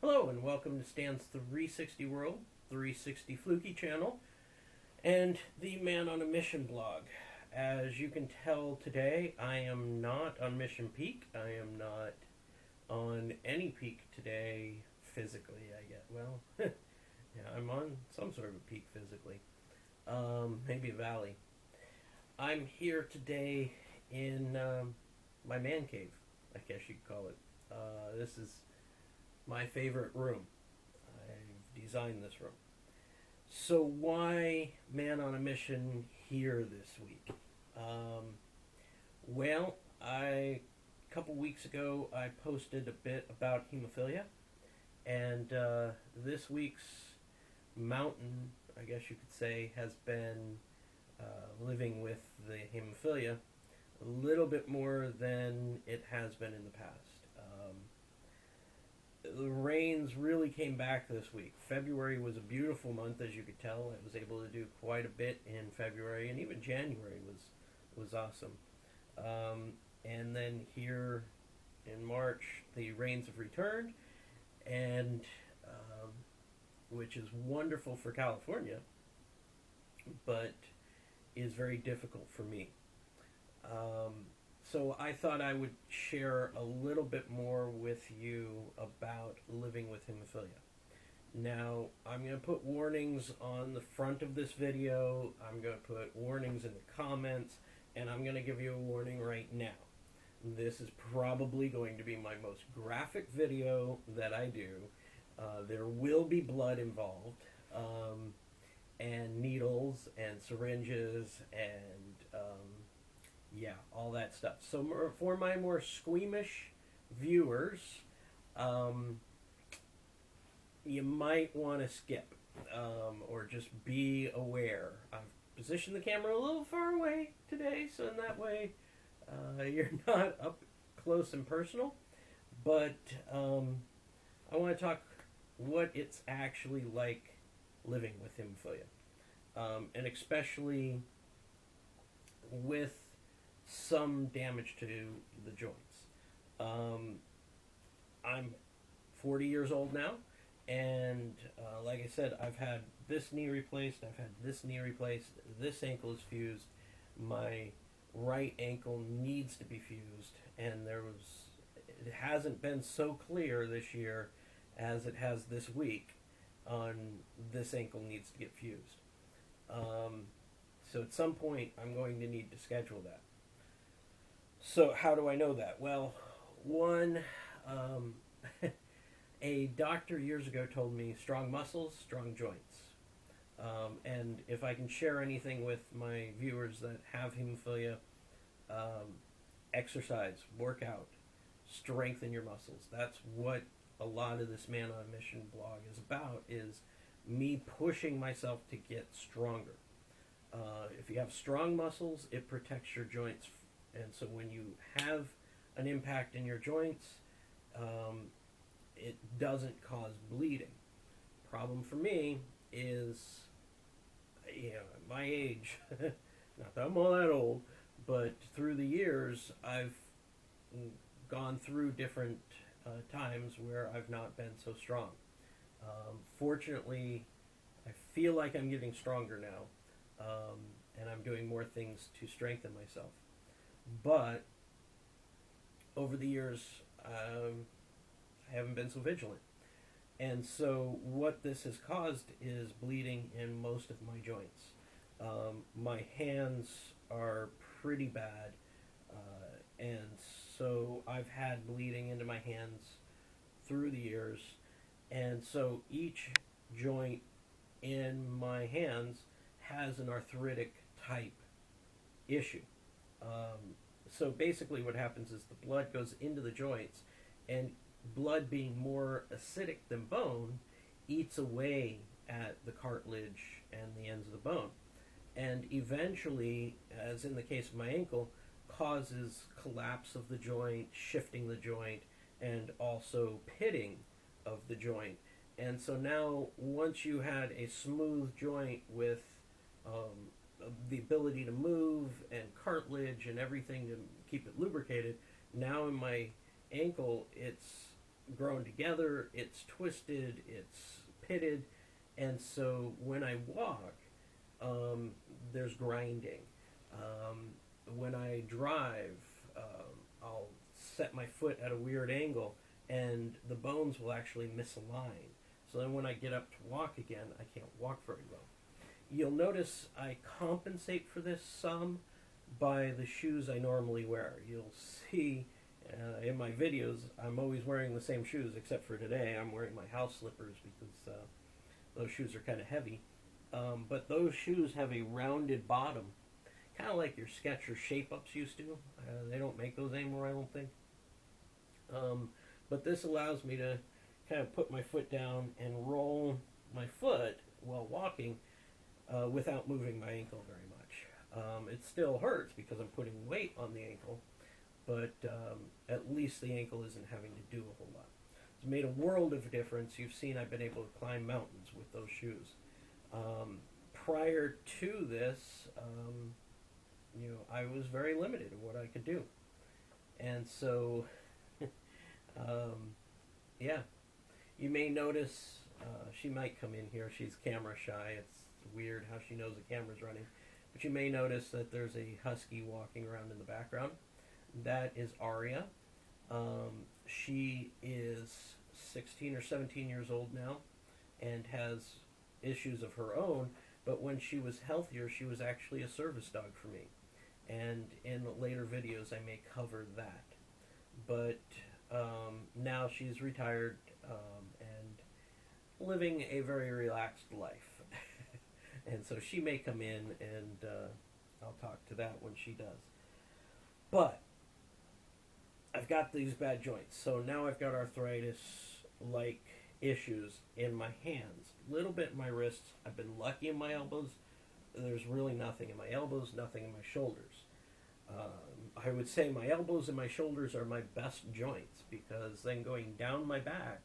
Hello and welcome to Stan's 360 World, 360 Fluky channel, and the Man on a Mission blog. As you can tell today, I am not on mission peak. I am not on any peak today physically, I guess. Well, yeah, I'm on some sort of a peak physically. Maybe a valley. I'm here today in my man cave, I guess you could call it. This is my favorite room. I've designed this room. So why Man on a Mission here this week? A couple weeks ago I posted a bit about hemophilia, and this week's mountain, I guess you could say, has been living with the hemophilia a little bit more than it has been in the past. The rains really came back this week. February was a beautiful month, as you could tell. I was able to do quite a bit in February, and even January was awesome. And then here in March, the rains have returned, and which is wonderful for California, but is very difficult for me. So I thought I would share a little bit more with you about living with hemophilia. Now, I'm going to put warnings on the front of this video. I'm going to put warnings in the comments, and I'm going to give you a warning right now. This is probably going to be my most graphic video that I do. There will be blood involved, and needles and syringes and yeah, all that stuff. So for my more squeamish viewers, you might want to skip, or just be aware. I've positioned the camera a little far away today, so in that way you're not up close and personal. But I want to talk what it's actually like living with hemophilia, and especially with some damage to the joints. I'm 40 years old now, and like I said, I've had this knee replaced, I've had this knee replaced, this ankle is fused, my right ankle needs to be fused, and it hasn't been so clear this year as it has this week on this ankle needs to get fused. So at some point I'm going to need to schedule that. So how do I know that? Well, one, a doctor years ago told me strong muscles, strong joints. And if I can share anything with my viewers that have hemophilia, exercise, work out, strengthen your muscles. That's what a lot of this Man on a Mission blog is about, is me pushing myself to get stronger. If you have strong muscles, it protects your joints. And so when you have an impact in your joints, it doesn't cause bleeding. Problem for me is, my age, not that I'm all that old, but through the years, I've gone through different times where I've not been so strong. Fortunately, I feel like I'm getting stronger now, and I'm doing more things to strengthen myself. But over the years, I haven't been so vigilant. And so what this has caused is bleeding in most of my joints. My hands are pretty bad, and so I've had bleeding into my hands through the years. And so each joint in my hands has an arthritic type issue. So basically what happens is the blood goes into the joints, and blood being more acidic than bone eats away at the cartilage and the ends of the bone, and eventually, as in the case of my ankle, causes collapse of the joint, shifting the joint, and also pitting of the joint. And so now, once you had a smooth joint with the ability to move and cartilage and everything to keep it lubricated, now in my ankle it's grown together, it's twisted, it's pitted, and so when I walk, there's grinding. When I drive, I'll set my foot at a weird angle, and the bones will actually misalign. So then when I get up to walk again, I can't walk very well. You'll notice I compensate for this some by the shoes I normally wear. You'll see in my videos, I'm always wearing the same shoes, except for today. I'm wearing my house slippers because those shoes are kind of heavy. But those shoes have a rounded bottom, kind of like your Skechers Shape-Ups used to. They don't make those anymore, I don't think. But this allows me to kind of put my foot down and roll my foot while walking without moving my ankle very much. It still hurts because I'm putting weight on the ankle, but at least the ankle isn't having to do a whole lot. It's made a world of difference. You've seen I've been able to climb mountains with those shoes. Prior to this, I was very limited in what I could do. And so, yeah, you may notice, she might come in here. She's camera shy. It's weird how she knows the camera's running. But you may notice that there's a husky walking around in the background. That is Aria. She is 16 or 17 years old now and has issues of her own, but when she was healthier, she was actually a service dog for me. And in later videos, I may cover that. But now she's retired and living a very relaxed life. And so she may come in and I'll talk to that when she does. But I've got these bad joints. So now I've got arthritis-like issues in my hands, a little bit in my wrists. I've been lucky in my elbows. There's really nothing in my elbows, nothing in my shoulders. I would say my elbows and my shoulders are my best joints because then going down my back,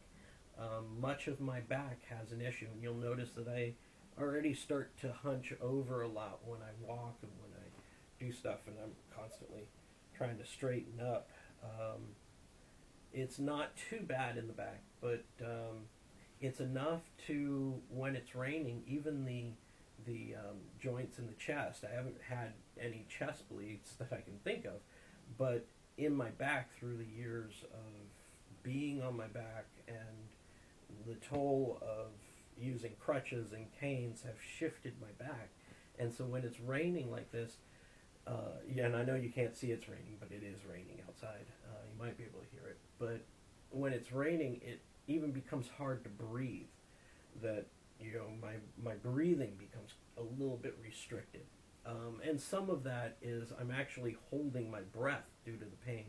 much of my back has an issue. And you'll notice that I already start to hunch over a lot when I walk and when I do stuff, and I'm constantly trying to straighten up. It's not too bad in the back, but it's enough to, when it's raining, even the joints in the chest. I haven't had any chest bleeds that I can think of, but in my back through the years of being on my back and the toll of using crutches and canes have shifted my back. And so when it's raining like this, yeah, and I know you can't see it's raining, but it is raining outside. You might be able to hear it. But when it's raining, it even becomes hard to breathe. That, my breathing becomes a little bit restricted. And some of that is I'm actually holding my breath due to the pain.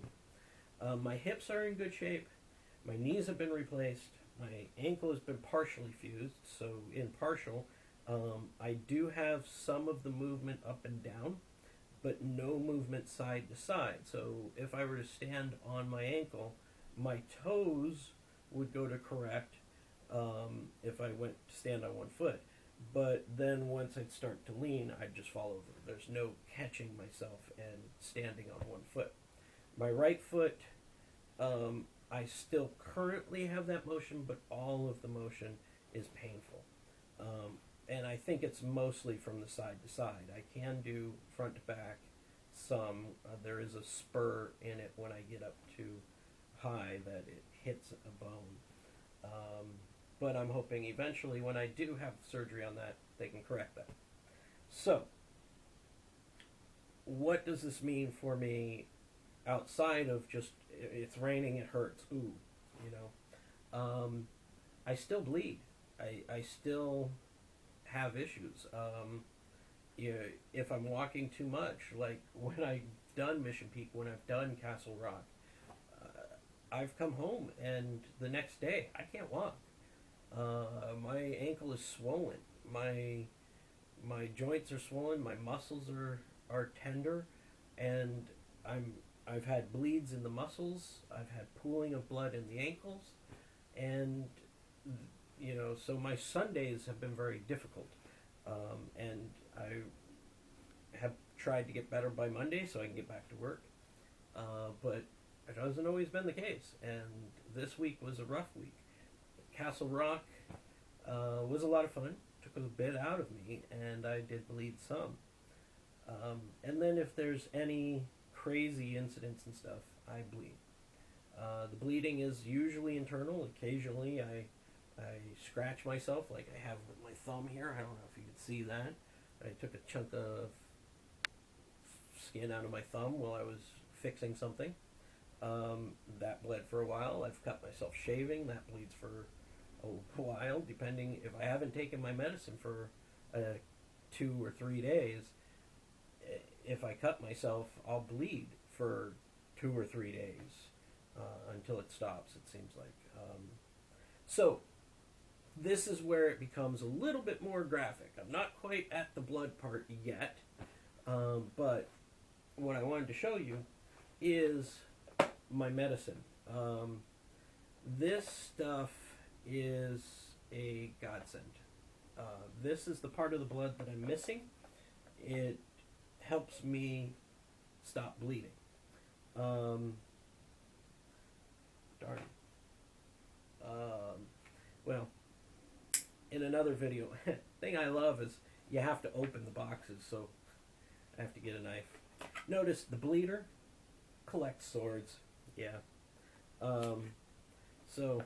My hips are in good shape. My knees have been replaced. My ankle has been partially fused. So in partial, I do have some of the movement up and down, but no movement side to side. So if I were to stand on my ankle, my toes would go to correct if I went to stand on one foot. But then once I'd start to lean, I'd just fall over. There's no catching myself and standing on one foot. My right foot, I still currently have that motion, but all of the motion is painful. And I think it's mostly from the side to side. I can do front to back some. There is a spur in it when I get up too high that it hits a bone. But I'm hoping eventually when I do have surgery on that, they can correct that. So, what does this mean for me outside of just, it's raining, it hurts, ooh, I still bleed. I still have issues. If I'm walking too much, like when I've done Mission Peak, when I've done Castle Rock, I've come home and the next day I can't walk. My ankle is swollen. My joints are swollen. My muscles are tender, and I've had bleeds in the muscles. I've had pooling of blood in the ankles, and so my Sundays have been very difficult. And I have tried to get better by Monday so I can get back to work, but it hasn't always been the case. And this week was a rough week. Castle Rock was a lot of fun. Took a bit out of me, and I did bleed some. And then if there's any crazy incidents and stuff, I bleed. The bleeding is usually internal. Occasionally I scratch myself, like I have with my thumb here. I don't know if you can see that. I took a chunk of skin out of my thumb while I was fixing something. That bled for a while. I've cut myself shaving. That bleeds for a while, depending if I haven't taken my medicine for 2 or 3 days. If I cut myself, I'll bleed for 2 or 3 days until it stops, it seems like. So, this is where it becomes a little bit more graphic. I'm not quite at the blood part yet, but what I wanted to show you is my medicine. This stuff is a godsend. This is the part of the blood that I'm missing. It helps me stop bleeding. Darn. Well, in another video, thing I love is you have to open the boxes, so I have to get a knife. Notice the bleeder collects swords. Yeah. So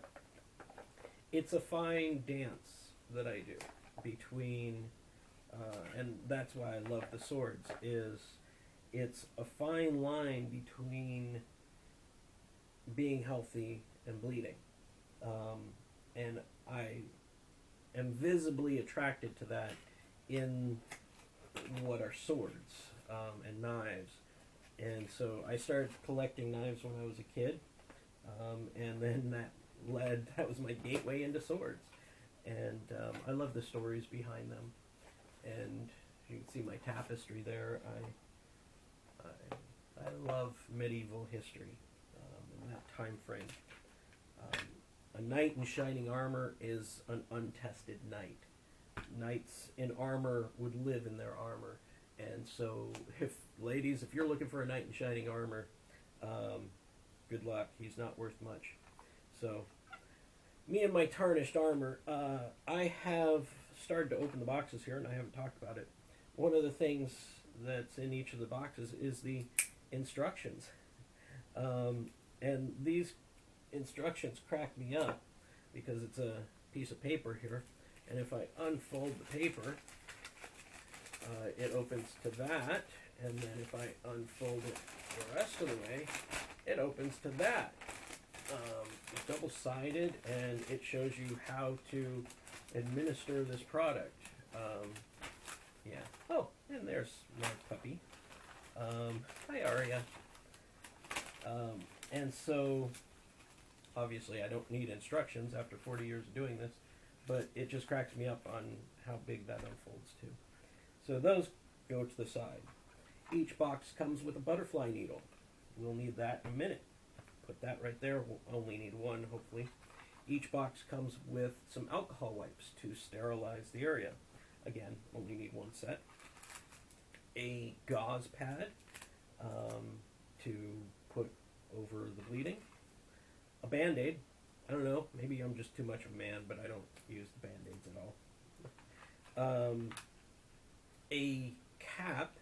it's a fine dance that I do between, and that's why I love the swords, is it's a fine line between being healthy and bleeding. And I am visibly attracted to that in what are swords and knives. And so I started collecting knives when I was a kid, and then that was my gateway into swords. And I love the stories behind them. And you can see my tapestry there. I love medieval history in that time frame. A knight in shining armor is an untested knight. Knights in armor would live in their armor. And so, ladies, if you're looking for a knight in shining armor, good luck. He's not worth much. So, me and my tarnished armor, I have started to open the boxes here, and I haven't talked about it. One of the things that's in each of the boxes is the instructions. And these instructions crack me up because it's a piece of paper here, and if I unfold the paper, it opens to that, and then if I unfold it the rest of the way, it opens to that. It's double-sided, and it shows you how to administer this product. Yeah. Oh, and there's my puppy. Hi, Aria. And so, obviously, I don't need instructions after 40 years of doing this, but it just cracks me up on how big that unfolds to. So those go to the side. Each box comes with a butterfly needle. We'll need that in a minute. Put that right there. We'll only need one, hopefully. Each box comes with some alcohol wipes to sterilize the area. Again, only need one set. A gauze pad to put over the bleeding. A Band-Aid. I don't know, maybe I'm just too much of a man, but I don't use the Band-Aids at all. A cap,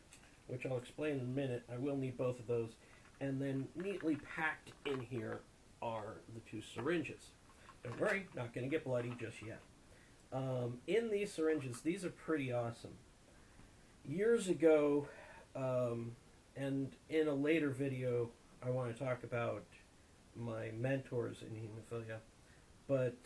which I'll explain in a minute. I will need both of those. And then neatly packed in here are the 2 syringes. Don't worry, not going to get bloody just yet. In these syringes, these are pretty awesome. Years ago, and in a later video, I want to talk about my mentors in hemophilia. But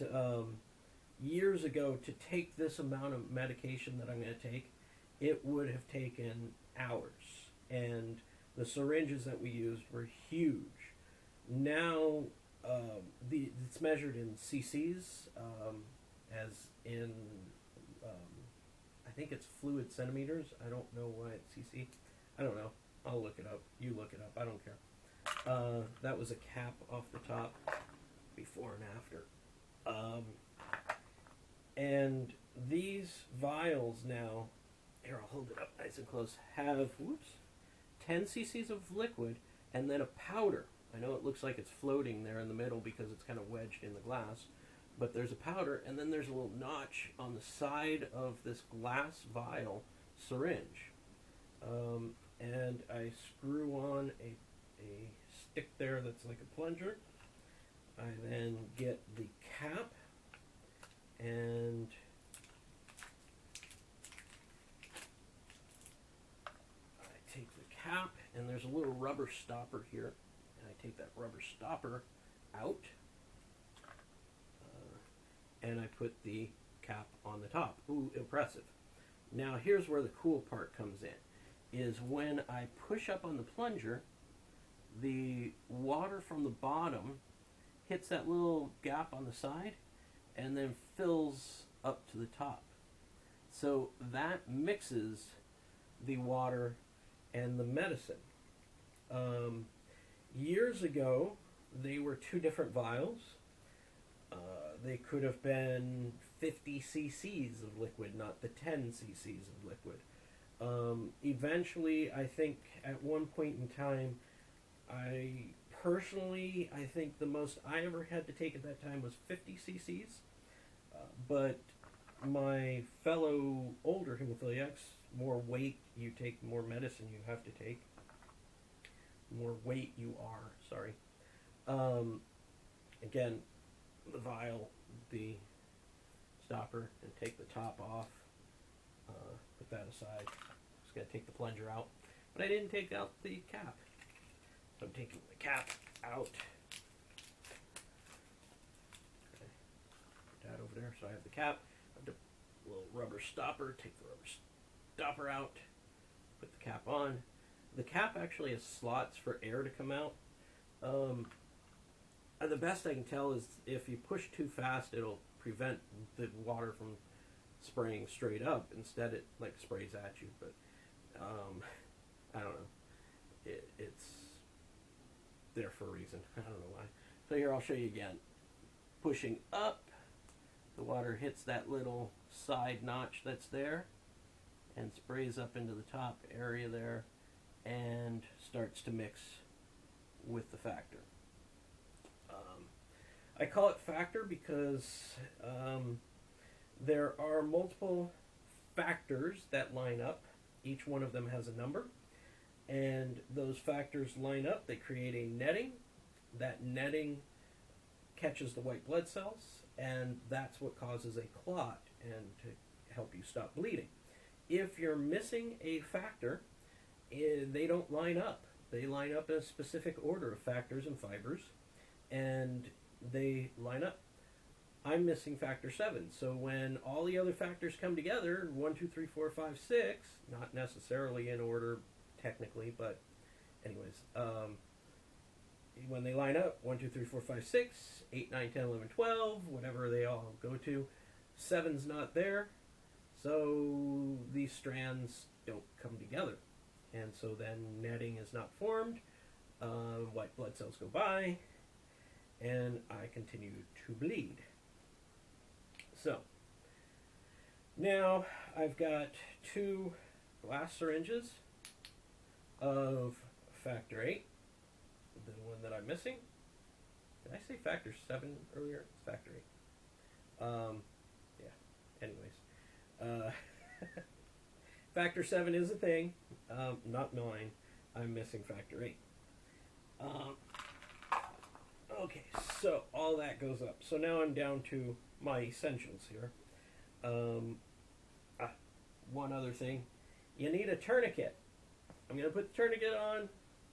years ago, to take this amount of medication that I'm going to take, it would have taken hours. And the syringes that we used were huge. Now, it's measured in cc's, as in, I think it's fluid centimeters. I don't know why it's cc. I don't know. I'll look it up. You look it up. I don't care. That was a cap off the top, before and after. And these vials now, here, I'll hold it up nice and close, have, 10 cc's of liquid, and then a powder, I know it looks like it's floating there in the middle because it's kind of wedged in the glass, but there's a powder, and then there's a little notch on the side of this glass vial syringe. And I screw on a stick there that's like a plunger. I then get the cap, and I take the cap, and there's a little rubber stopper here, and I take that rubber stopper out, and I put the cap on the top. Ooh, impressive. Now here's where the cool part comes in, is when I push up on the plunger, the water from the bottom hits that little gap on the side and then fills up to the top. So that mixes the water and the medicine. Years ago, they were two different vials. They could have been 50 cc's of liquid, not the 10 cc's of liquid. Eventually, I think at one point in time, I think the most I ever had to take at that time was 50 cc's. But my fellow older hemophiliacs, more weight you take, more medicine you have to take. More weight you are, sorry. Again, the vial, the stopper, and take the top off. Put that aside. Just got to take the plunger out. But I didn't take out the cap. So I'm taking the cap out. Okay. Put that over there. So I have the cap. I have the little rubber stopper. Take the rubber stopper out. Put the cap on. The cap actually has slots for air to come out. The best I can tell is if you push too fast, it'll prevent the water from spraying straight up. Instead, it like sprays at you. But I don't know. It's there for a reason. I don't know why. So here, I'll show you again. Pushing up, the water hits that little side notch that's there and sprays up into the top area there and starts to mix with the factor. I call it factor because there are multiple factors that line up. Each one of them has a number. And those factors line up. They create a netting. That netting catches the white blood cells, and that's what causes a clot and to help you stop bleeding. If you're missing a factor, they don't line up. They line up in a specific order of factors and fibers, and they line up. I'm missing factor 7, so when all the other factors come together, 1, 2, 3, 4, 5, 6, not necessarily in order technically, but anyways, when they line up, 1, 2, 3, 4, 5, 6, 8, 9, 10, 11, 12, whatever they all go to, 7's not there, so these strands don't come together. And so then netting is not formed, white blood cells go by, and I continue to bleed. So, now I've got 2 glass syringes of factor 8, the one that I'm missing. Did I say factor 7 earlier? It's factor 8. Yeah, anyways. Factor 7 is a thing, not mine. I'm missing factor 8. Okay, so all that goes up. So now I'm down to my essentials here. One other thing. You need a tourniquet. I'm going to put the tourniquet on.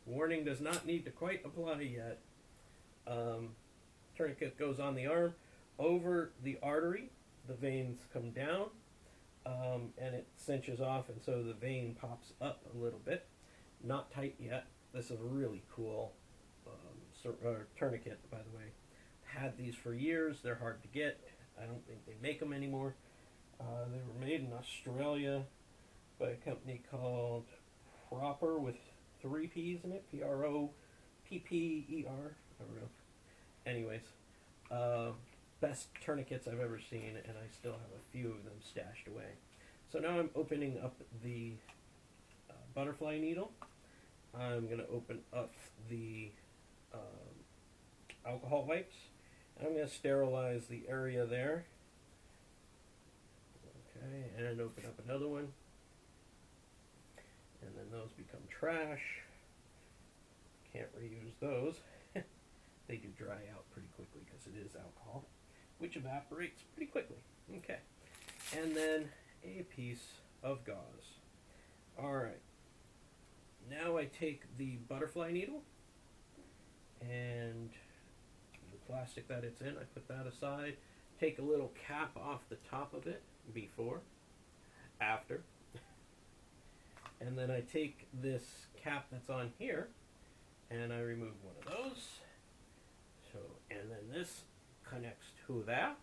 Warning does not need to quite apply yet. Tourniquet goes on the arm. Over the artery, the veins come down, and it cinches off, and so the vein pops up a little bit. Not tight yet. This is a really cool tourniquet, by the way. Had these for years. They're hard to get. I don't think they make them anymore. They were made in Australia by a company called Proper with 3 P's in it. Propper. I don't know. Anyways, best tourniquets I've ever seen, and I still have a few of them stashed away. So now I'm opening up the butterfly needle. I'm going to open up the alcohol wipes. And I'm going to sterilize the area there. Okay, and open up another one. And then those become trash. Can't reuse those. They do dry out pretty quickly because it is alcohol, which evaporates pretty quickly. Okay, and then a piece of gauze. Alright, now I take the butterfly needle and the plastic that it's in, I put that aside, take a little cap off the top of it, before, after, and then I take this cap that's on here and I remove one of those. So, and then this connects to that.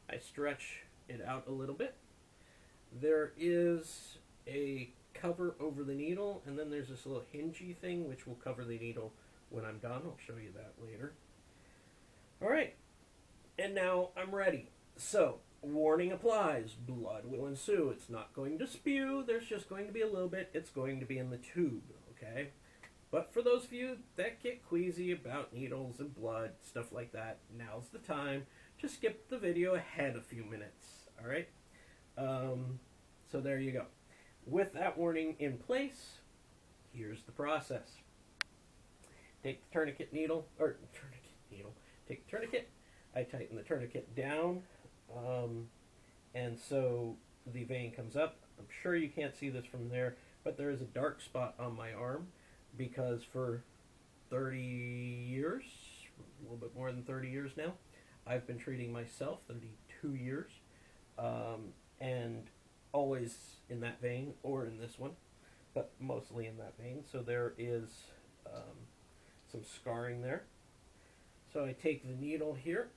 I stretch it out a little bit. There is a cover over the needle, and then there's this little hingey thing which will cover the needle when I'm done. I'll show you that later. Alright, and now I'm ready. So, warning applies. Blood will ensue. It's not going to spew. There's just going to be a little bit. It's going to be in the tube, okay? But for those of you that get queasy about needles and blood, stuff like that, now's the time to skip the video ahead a few minutes, alright? So there you go. With that warning in place, here's the process. Take the tourniquet needle, take the tourniquet, I tighten the tourniquet down, and so the vein comes up. I'm sure you can't see this from there, but there is a dark spot on my arm, because for 30 years, a little bit more than 30 years now, I've been treating myself, 32 years, and always in that vein, or in this one, but mostly in that vein. So there is some scarring there. So I take the needle here,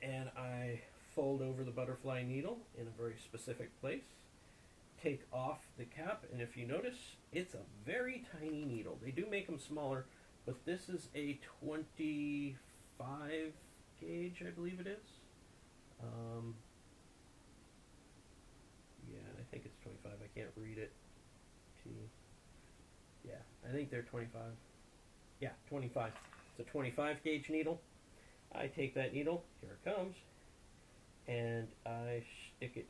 and I fold over the butterfly needle in a very specific place, take off the cap, and if you notice, it's a very tiny needle. They do make them smaller, but this is a 25 gauge, I believe it is. Yeah, I think it's 25. I can't read it. Yeah, I think they're 25. Yeah, 25. It's a 25 gauge needle. I take that needle, here it comes, and I stick it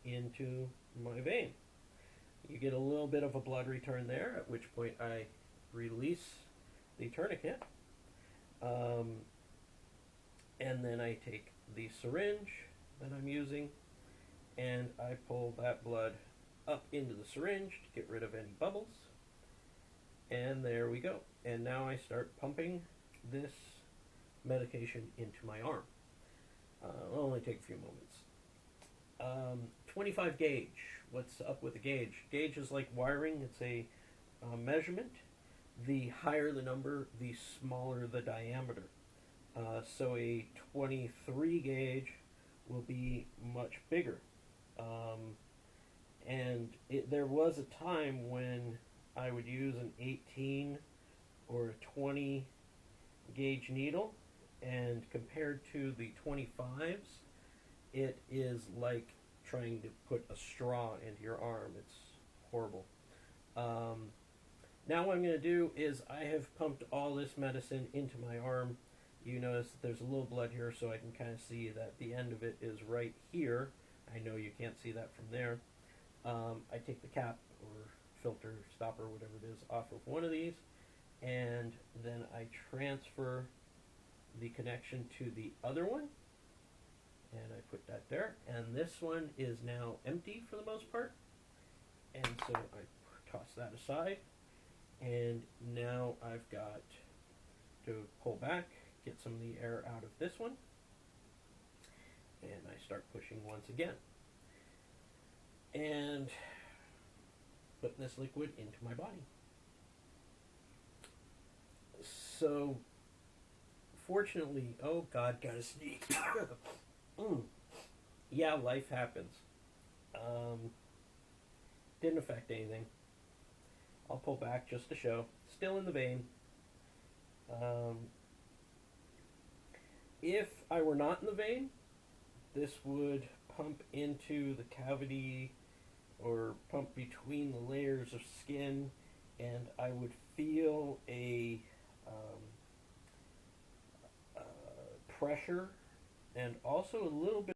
into my vein. You get a little bit of a blood return there, at which point I release the tourniquet, and then I take the syringe that I'm using and I pull that blood up into the syringe to get rid of any bubbles, and there we go. And now I start pumping this medication into my arm. It'll only take a few moments. 25 gauge. What's up with the gauge? Gauge is like wiring. It's a measurement. The higher the number, the smaller the diameter. So a 23 gauge will be much bigger. And there was a time when I would use an 18 or a 20 gauge needle, and compared to the 25s, it is like trying to put a straw into your arm. It's horrible. Now what I'm going to do is I have pumped all this medicine into my arm. You notice that there's a little blood here, so I can kind of see that the end of it is right here. I know you can't see that from there. I take the cap or filter, stopper, whatever it is, off of one of these, and then I transfer the connection to the other one, and I put that there, and this one is now empty for the most part, and so I toss that aside, and now I've got to pull back, get some of the air out of this one, and I start pushing once again, and putting this liquid into my body. So fortunately, oh God, gotta sneeze. Yeah, life happens. Didn't affect anything. I'll pull back just to show. Still in the vein. If I were not in the vein, this would pump into the cavity or pump between the layers of skin, and I would feel a pressure and also a little bit